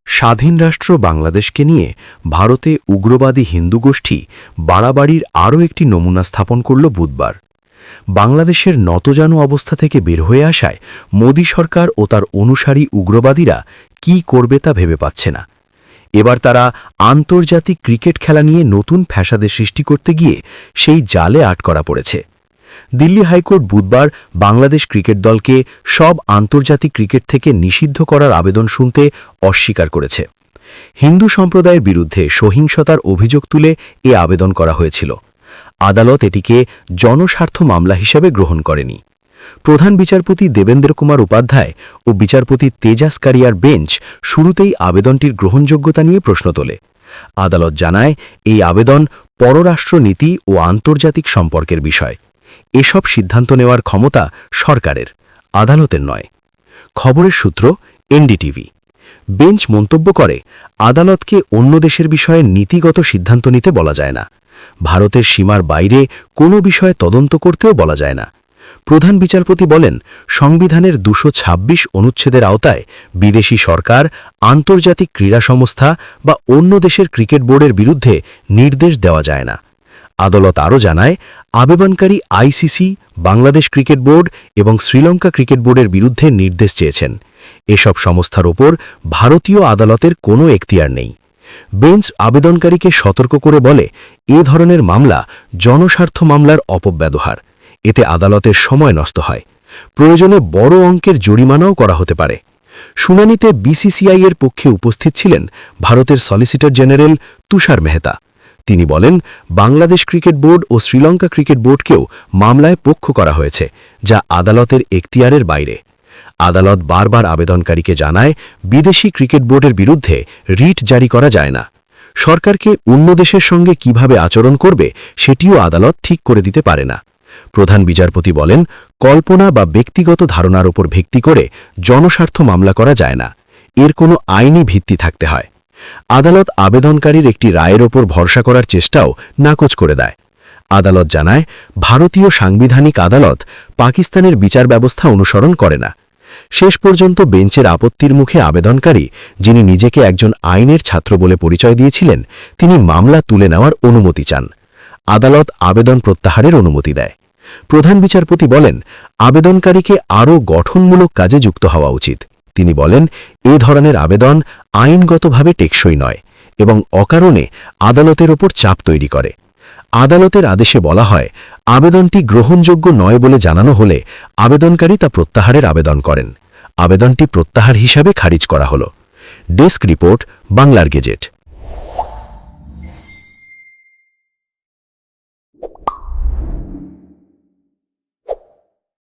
স্বাধীন রাষ্ট্র বাংলাদেশকে নিয়ে ভারতে উগ্রবাদী হিন্দু গোষ্ঠী বাড়াবাড়ির আরও একটি নমুনা স্থাপন করল বুধবার। বাংলাদেশের নতজানু অবস্থা থেকে বের হয়ে আসায় মোদী সরকার ও তার অনুসারী উগ্রবাদীরা কি করবে তা ভেবে পাচ্ছে না। এবার তারা আন্তর্জাতিক ক্রিকেট খেলা নিয়ে নতুন ফ্যাসাদের সৃষ্টি করতে গিয়ে সেই জালে আটকরা পড়েছে। দিল্লি হাইকোর্ট বুধবার বাংলাদেশ ক্রিকেট দলকে সব আন্তর্জাতিক ক্রিকেট থেকে নিষিদ্ধ করার আবেদন শুনতে অস্বীকার করেছে। হিন্দু সম্প্রদায়ের বিরুদ্ধে সহিংসতার অভিযোগ তুলে এ আবেদন করা হয়েছিল। আদালত এটিকে জনস্বার্থ মামলা হিসেবে গ্রহণ করেনি। প্রধান বিচারপতি দেবেন্দ্র কুমার উপাধ্যায় ও বিচারপতি তেজাস কারিয়ার বেঞ্চ শুরুতেই আবেদনটির গ্রহণযোগ্যতা নিয়ে প্রশ্ন তোলে। আদালত জানায়, এই আবেদন পররাষ্ট্র নীতি ও আন্তর্জাতিক সম্পর্কের বিষয়। এসব সিদ্ধান্ত নেওয়ার ক্ষমতা সরকারের, আদালতের নয়। খবরের সূত্র এনডিটিভি। বেঞ্চ মন্তব্য করে, আদালতকে অন্য দেশের বিষয়ে নীতিগত সিদ্ধান্ত নিতে বলা যায় না। ভারতের সীমার বাইরে কোনো বিষয়ে তদন্ত করতেও বলা যায় না। প্রধান বিচারপতি বলেন, সংবিধানের 226 অনুচ্ছেদের আওতায় বিদেশি সরকার, আন্তর্জাতিক ক্রীড়া সংস্থা বা অন্য দেশের ক্রিকেট বোর্ডের বিরুদ্ধে নির্দেশ দেওয়া যায় না। আদালত আরও জানায়, আবেদনকারী আইসিসি, বাংলাদেশ ক্রিকেট বোর্ড এবং শ্রীলঙ্কা ক্রিকেট বোর্ডের বিরুদ্ধে নির্দেশ চেয়েছেন। এসব সংস্থার ওপর ভারতীয় আদালতের কোনো এখতিয়ার নেই। বেঞ্চ আবেদনকারীকে সতর্ক করে বলে, এ ধরনের মামলা জনস্বার্থ মামলার অপব্যবহার। এতে আদালতের সময় নষ্ট হয়। প্রয়োজনে বড় অঙ্কের জরিমানাও করা হতে পারে। শুনানিতে বিসিসিআই এর পক্ষে উপস্থিত ছিলেন ভারতের সলিসিটর জেনারেল তুষার মেহতা। তিনি বলেন, বাংলাদেশ ক্রিকেট বোর্ড ও শ্রীলঙ্কা ক্রিকেট বোর্ডকেও মামলায় পক্ষ করা হয়েছে, যা আদালতের এখতিয়ারের বাইরে। আদালত বারবার আবেদনকারীকে জানায়, বিদেশি ক্রিকেট বোর্ডের বিরুদ্ধে রিট জারি করা যায় না। সরকারকে অন্য দেশের সঙ্গে কিভাবে আচরণ করবে সেটিও আদালত ঠিক করে দিতে পারে না। প্রধান বিচারপতি বলেন, কল্পনা বা ব্যক্তিগত ধারণার উপর ভিত্তি করে জনস্বার্থ মামলা করা যায় না। এর কোনো আইনি ভিত্তি থাকতে হয়। আদালত আবেদনকারীর একটি রায়ের ওপর ভরসা করার চেষ্টাও নাকচ করে দেয়। আদালত জানায়, ভারতীয় সাংবিধানিক আদালত পাকিস্তানের বিচার ব্যবস্থা অনুসরণ করে না। শেষ পর্যন্ত বেঞ্চের আপত্তির মুখে আবেদনকারী, যিনি নিজেকে একজন আইনের ছাত্র বলে পরিচয় দিয়েছিলেন, তিনি মামলা তুলে নেওয়ার অনুমতি চান। আদালত আবেদন প্রত্যাহারের অনুমতি দেয়। প্রধান বিচারপতি বলেন, আবেদনকারীকে আরও গঠনমূলক কাজে যুক্ত হওয়া উচিত। তিনি বলেন, এ ধরনের আবেদন আইনগতভাবে টেকসই নয় এবং অকারণে আদালতের ওপর চাপ তৈরি করে। আদালতের আদেশে বলা হয়, আবেদনটি গ্রহণযোগ্য নয় বলে জানানো হলে আবেদনকারী তা প্রত্যাহারের আবেদন করেন। আবেদনটি প্রত্যাহার হিসাবে খারিজ করা হল। ডেস্ক রিপোর্ট, বাংলার গেজেট।